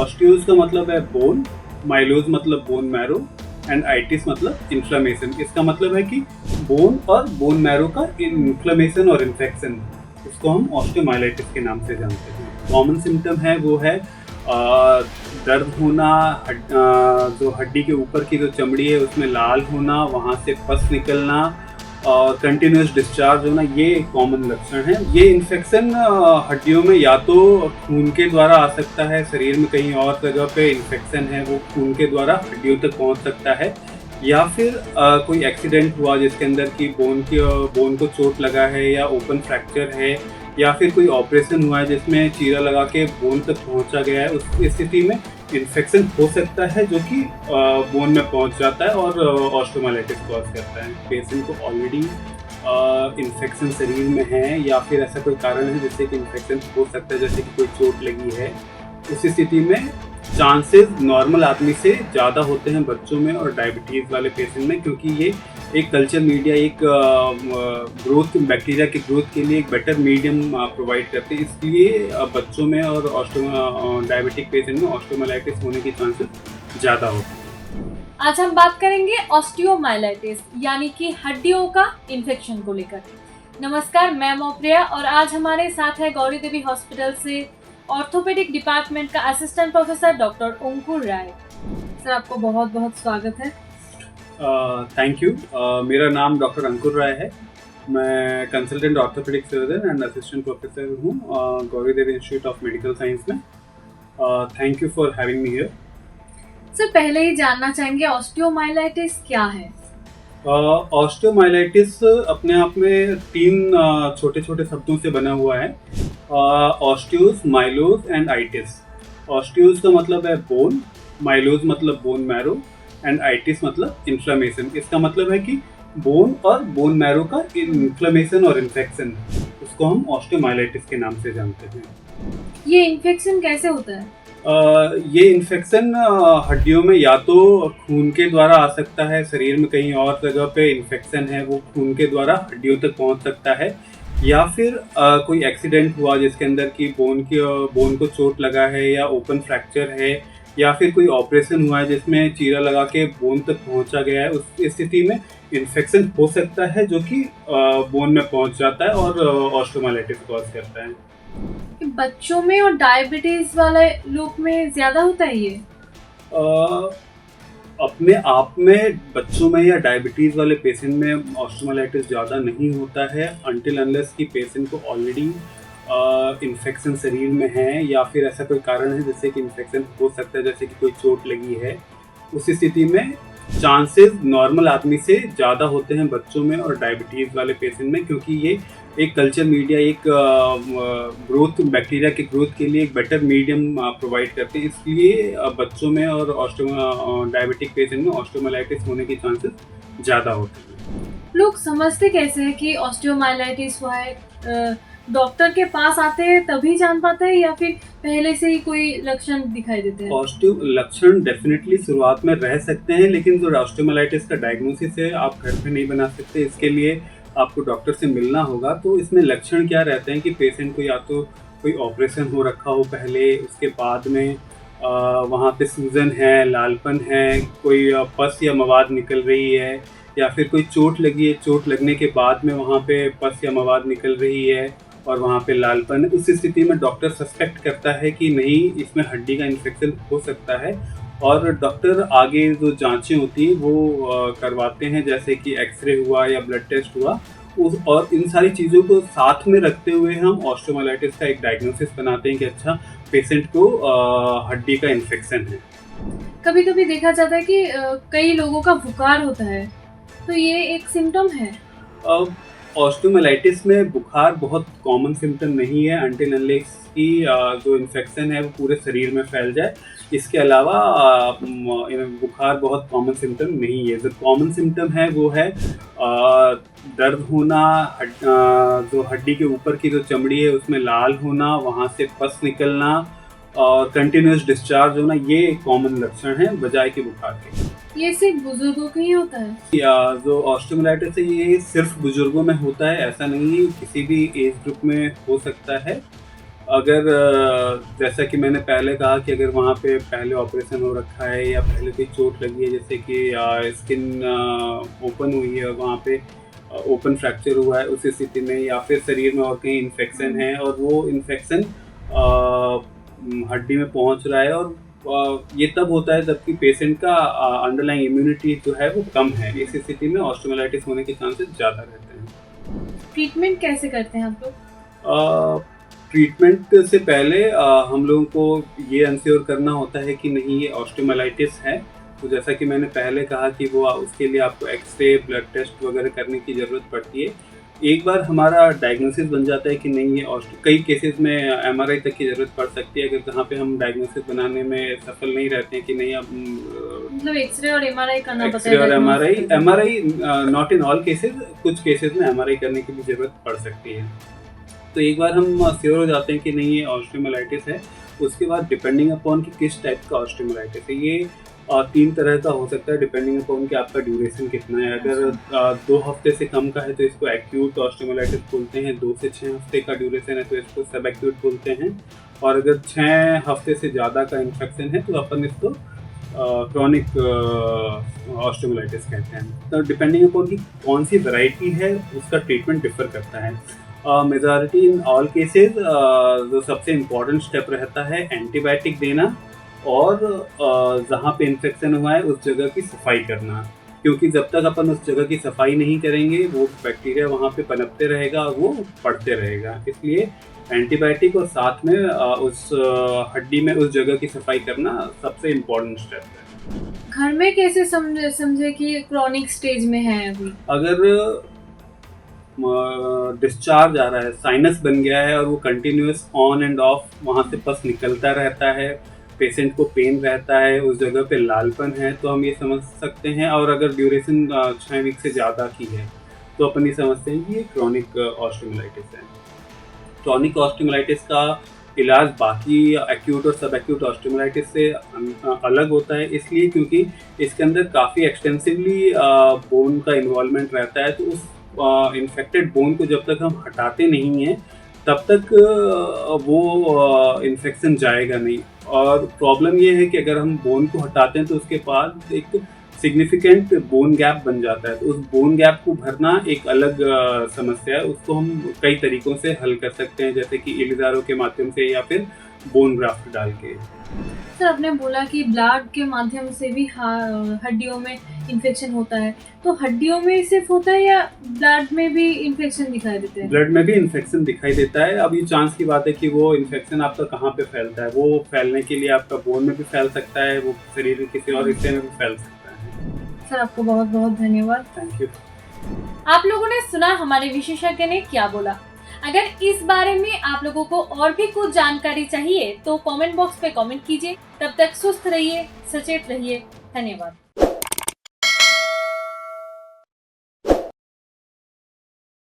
ऑस्टियोज का मतलब है बोन, माइलोज मतलब बोन मैरो एंड आइटिस मतलब इन्फ्लेमेशन। इसका मतलब है कि बोन और बोन मैरो का इन्फ्लेमेशन और इन्फेक्शन, उसको हम ऑस्टियोमाइलाइटिस के नाम से जानते हैं। कॉमन सिम्टम है वो है दर्द होना, जो हड्डी के ऊपर की जो चमड़ी है उसमें लाल होना, वहाँ से पस निकलना और कंटिन्यूस डिस्चार्ज होना, ये कॉमन लक्षण है। ये इन्फेक्शन हड्डियों में या तो खून के द्वारा आ सकता है, शरीर में कहीं और जगह पे इन्फेक्शन है वो खून के द्वारा हड्डियों तक पहुंच सकता है, या फिर कोई एक्सीडेंट हुआ जिसके अंदर की बोन को चोट लगा है या ओपन फ्रैक्चर है, या फिर कोई ऑपरेशन हुआ है जिसमें चीरा लगा के बोन तक पहुंचा गया है, उस स्थिति में इन्फेक्शन हो सकता है जो कि बोन में पहुंच जाता है और ऑस्टियोमाइलाइटिस कॉज करता है। पेशेंट को ऑलरेडी इन्फेक्शन शरीर में है या फिर ऐसा कोई कारण है जिससे कि इन्फेक्शन हो सकता है, जैसे कि कोई चोट लगी है, उस स्थिति में चांसेस नॉर्मल आदमी से ज़्यादा होते हैं बच्चों में और डायबिटीज़ वाले पेशेंट में, क्योंकि ये एक कल्चर मीडिया, एक ग्रोथ, बैक्टीरिया की ग्रोथ के लिए एक बेटर मीडियम प्रोवाइड करते हैं। इसलिए बच्चों में और डायबिटिक पेशेंट में ऑस्टियोमाइलाइटिस होने की चांसेस ज़्यादा होते हैं। आज हम बात करेंगे ऑस्टियोमाइलाइटिस यानी कि हड्डियों का इन्फेक्शन को लेकर। नमस्कार, मैं मोप्रिया और आज हमारे साथ है गौरी देवी हॉस्पिटल से ऑर्थोपेडिक डिपार्टमेंट का असिस्टेंट प्रोफेसर डॉक्टर अंकुर राय। सर, आपको बहुत बहुत स्वागत है। Thank you. मेरा नाम डॉक्टर अंकुर राय है। मैं consultant orthopaedic surgeon and assistant professor हूँ गौरी देवी इंस्टीट्यूट ऑफ मेडिकल साइंस में। Thank you for having me here. Sir, पहले ही जानना चाहेंगे ऑस्टियोमाइलाइटिस क्या है? ऑस्टियोमाइलाइटिस अपने आप में तीन छोटे छोटे शब्दों से बना हुआ है, ऑस्टियोज, माइलोज एंड आइटिस। ऑस्टियोज का मतलब है बोन, माइलोज मतलब बोन मैरो एंड आइटिस मतलब इन्फ्लेमेशन। इसका मतलब है कि बोन और बोन मैरो का इन्फ्लेमेशन और इन्फेक्शन, उसको हम ऑस्टियोमाइलाइटिस के नाम से जानते हैं। ये इन्फेक्शन कैसे होता है? ये इन्फेक्शन हड्डियों में या तो खून के द्वारा आ सकता है, शरीर में कहीं और जगह पे इन्फेक्शन है वो खून के द्वारा हड्डियों तक पहुंच सकता है, या फिर कोई एक्सीडेंट हुआ जिसके अंदर की बोन को चोट लगा है या ओपन फ्रैक्चर है, या फिर कोई ऑपरेशन हुआ है जिसमें चीरा लगा के बोन तक पहुंचा गया है, उस स्थिति में इन्फेक्शन हो सकता है जो कि बोन में पहुंच जाता है और ऑस्टियोमाइलाइटिस कॉज करता है। बच्चों में और डायबिटीज वाले लोग में ज्यादा होता है ये? अपने आप में बच्चों में या डायबिटीज़ वाले पेशेंट में ऑस्टियोमाइलाइटिस ज़्यादा नहीं होता है अनटिल अनलेस कि पेशेंट को ऑलरेडी इन्फेक्शन शरीर में है या फिर ऐसा कोई कारण है जिससे कि इन्फेक्शन हो सकता है, जैसे कि कोई चोट लगी है। उस स्थिति में चांसेस नॉर्मल आदमी से ज़्यादा होते हैं बच्चों में और डायबिटीज़ वाले पेशेंट में, क्योंकि ये एक कल्चर मीडिया, एक ग्रोथ, बैक्टीरिया की ग्रोथ के लिए एक बेटर मीडियम प्रोवाइड करते हैं। इसलिए बच्चों में और डायबिटिक पेशेंट में ऑस्टियोमाइलाइटिस होने की चांसेस ज़्यादा होते हैं। लोग समझते कैसे हैं कि ऑस्टियोमाइलाइटिस हुआ है? डॉक्टर के पास आते हैं तभी जान पाते हैं या फिर पहले से ही कोई लक्षण दिखाई देते हैं? लक्षण डेफिनेटली शुरुआत में रह सकते हैं, लेकिन जो ऑस्टियोमाइलाइटिस का डायग्नोसिस है आप घर पे नहीं बना सकते। इसके लिए आपको डॉक्टर से मिलना होगा। तो इसमें लक्षण क्या रहते हैं कि पेशेंट को या तो कोई ऑपरेशन हो रखा हो पहले, उसके बाद में वहाँ पे सूजन है, लालपन है, कोई पस या मवाद निकल रही है, या फिर कोई चोट लगी है, चोट लगने के बाद में वहाँ पे पस या मवाद निकल रही है और वहाँ पे लालपन है। उस स्थिति में डॉक्टर सस्पेक्ट करता है कि नहीं, इसमें हड्डी का इन्फेक्शन हो सकता है और डॉक्टर आगे जो जांचें होती हैं वो करवाते हैं, जैसे कि एक्सरे हुआ या ब्लड टेस्ट हुआ, और इन सारी चीज़ों को साथ में रखते हुए हम ऑस्टियोमाइलाइटिस का एक डायग्नोसिस बनाते हैं कि अच्छा, पेशेंट को हड्डी का इन्फेक्शन है। कभी कभी देखा जाता है कि कई लोगों का बुखार होता है, तो ये एक सिम्टम है? ऑस्टियोमाइलाइटिस में बुखार बहुत कॉमन सिम्टम नहीं है अनटिल अनलेस कि जो इन्फेक्शन है वो पूरे शरीर में फैल जाए। इसके अलावा बुखार बहुत कॉमन सिम्टम नहीं है। जो कॉमन सिम्टम है वो है दर्द होना, जो हड्डी के ऊपर की जो चमड़ी है उसमें लाल होना, वहाँ से पस निकलना और कंटिन्यूस डिस्चार्ज होना, ये कॉमन लक्षण हैं बजाय के बुखार के। ये सिर्फ बुजुर्गों को ही होता है? या जो ऑस्टियोमाइलाइटिस है ये सिर्फ बुजुर्गों में होता है, ऐसा नहीं है, किसी भी एज ग्रुप में हो सकता है। अगर जैसा कि मैंने पहले कहा कि अगर वहाँ पे पहले ऑपरेशन हो रखा है या पहले कोई चोट लगी है, जैसे कि स्किन ओपन हुई है और वहाँ पे ओपन फ्रैक्चर हुआ है उस स्थिति में, या फिर शरीर में और कहीं इन्फेक्शन है और वो इन्फेक्शन हड्डी में पहुँच रहा है, और ये तब होता है जबकि पेशेंट का अंडरलाइंग इम्यूनिटी जो है वो कम है। इस स्थिति में ऑस्टियोमाइलाइटिस होने के चांसेस ज़्यादा रहते हैं। ट्रीटमेंट कैसे करते हैं आप लोग? ट्रीटमेंट से पहले हम लोगों को ये इंश्योर करना होता है कि नहीं ये ऑस्टियोमाइलाइटिस है। तो जैसा कि मैंने पहले कहा कि वो उसके लिए आपको एक्सरे, ब्लड टेस्ट वगैरह करने की ज़रूरत पड़ती है। एक बार हमारा डायग्नोसिस बन जाता है कि नहीं ये कई केसेस में एमआरआई तक की ज़रूरत पड़ सकती है, अगर जहाँ पे हम डायग्नोसिस बनाने में सफल नहीं रहते हैं कि नहीं अब मतलब एक्सरे और एमआरआई करना पड़ता एक्सरे है। और MRI not in all cases, कुछ केसेस में एमआरआई करने की भी ज़रूरत पड़ सकती है। तो एक बार हम श्योर हो जाते हैं कि नहीं ये ऑस्टियोमाइलाइटिस है, उसके बाद डिपेंडिंग अपॉन कि किस टाइप का ऑस्टियोमाइलाइटिस है, ये 3 तरह का हो सकता है डिपेंडिंग अपॉन कि आपका ड्यूरेशन कितना है। अगर 2 हफ्ते से कम का है तो इसको एक्यूट ऑस्टियोमाइलाइटिस बोलते हैं, 2 से 6 हफ्ते का ड्यूरेशन है तो इसको सब एक्यूट बोलते हैं, और अगर 6 हफ्ते से ज़्यादा का इन्फेक्शन है तो अपन इसको क्रॉनिक ऑस्टियोमाइलाइटिस कहते हैं। तो डिपेंडिंग अपॉन कि कौन सी वैरायटी है उसका ट्रीटमेंट डिफर करता है। मेजॉरिटी इन ऑल केसेस जो सबसे इम्पॉर्टेंट स्टेप रहता है एंटीबायोटिक देना, और जहाँ पे इन्फेक्शन हुआ है उस जगह की सफाई करना, क्योंकि जब तक अपन उस जगह की सफाई नहीं करेंगे वो बैक्टीरिया वहाँ पे पनपते रहेगा और वो बढ़ते रहेगा। इसलिए एंटीबायोटिक और साथ में उस हड्डी में उस जगह की सफाई करना सबसे इम्पॉर्टेंट स्टेप है। घर में कैसे समझे कि क्रॉनिक स्टेज में है अभी? अगर डिस्चार्ज आ रहा है, साइनस बन गया है और वो कंटिन्यूस ऑन एंड ऑफ वहाँ से पस निकलता रहता है, पेशेंट को पेन रहता है, उस जगह पे लालपन है, तो हम ये समझ सकते हैं। और अगर ड्यूरेशन 6 वीक से ज़्यादा की है तो अपन ये समझते हैं कि ये क्रॉनिक ऑस्टियोमाइलाइटिस है। क्रॉनिक ऑस्टियोमाइलाइटिस का इलाज बाकी एक्यूट और सब एक्यूट ऑस्टियोमाइलाइटिस से अलग होता है, इसलिए क्योंकि इसके अंदर काफ़ी एक्सटेंसिवली बोन का इन्वॉल्वमेंट रहता है। तो उस इन्फेक्टेड बोन को जब तक हम हटाते नहीं हैं तब तक वो इन्फेक्शन जाएगा नहीं। और प्रॉब्लम ये है कि अगर हम बोन को हटाते हैं तो उसके बाद एक सिग्निफिकेंट बोन गैप बन जाता है, तो उस बोन गैप को भरना एक अलग समस्या है। उसको हम कई तरीकों से हल कर सकते हैं, जैसे कि इलिज़ारो के माध्यम से या फिर बोन ग्राफ्ट डाल के। सर आपने बोला कि ब्लड के माध्यम से भी हड्डियों में इन्फेक्शन होता है, तो हड्डियों में सिर्फ होता है या ब्लड में भी इन्फेक्शन दिखाई देते हैं? ब्लड में भी इन्फेक्शन दिखाई देता है। अब ये चांस की बात है कि वो इन्फेक्शन आपका कहाँ पे फैलता है। वो फैलने के लिए आपका बोन में भी फैल सकता है, वो शरीर के किसी और हिस्से में भी फैल सकता है। सर आपको बहुत बहुत धन्यवाद। Thank you. आप लोगों ने सुना हमारे विशेषज्ञ ने क्या बोला। अगर इस बारे में आप लोगों को और भी कुछ जानकारी चाहिए तो कमेंट बॉक्स पे कमेंट कीजिए। तब तक सुस्त रहिए, सचेत रहिए। धन्यवाद।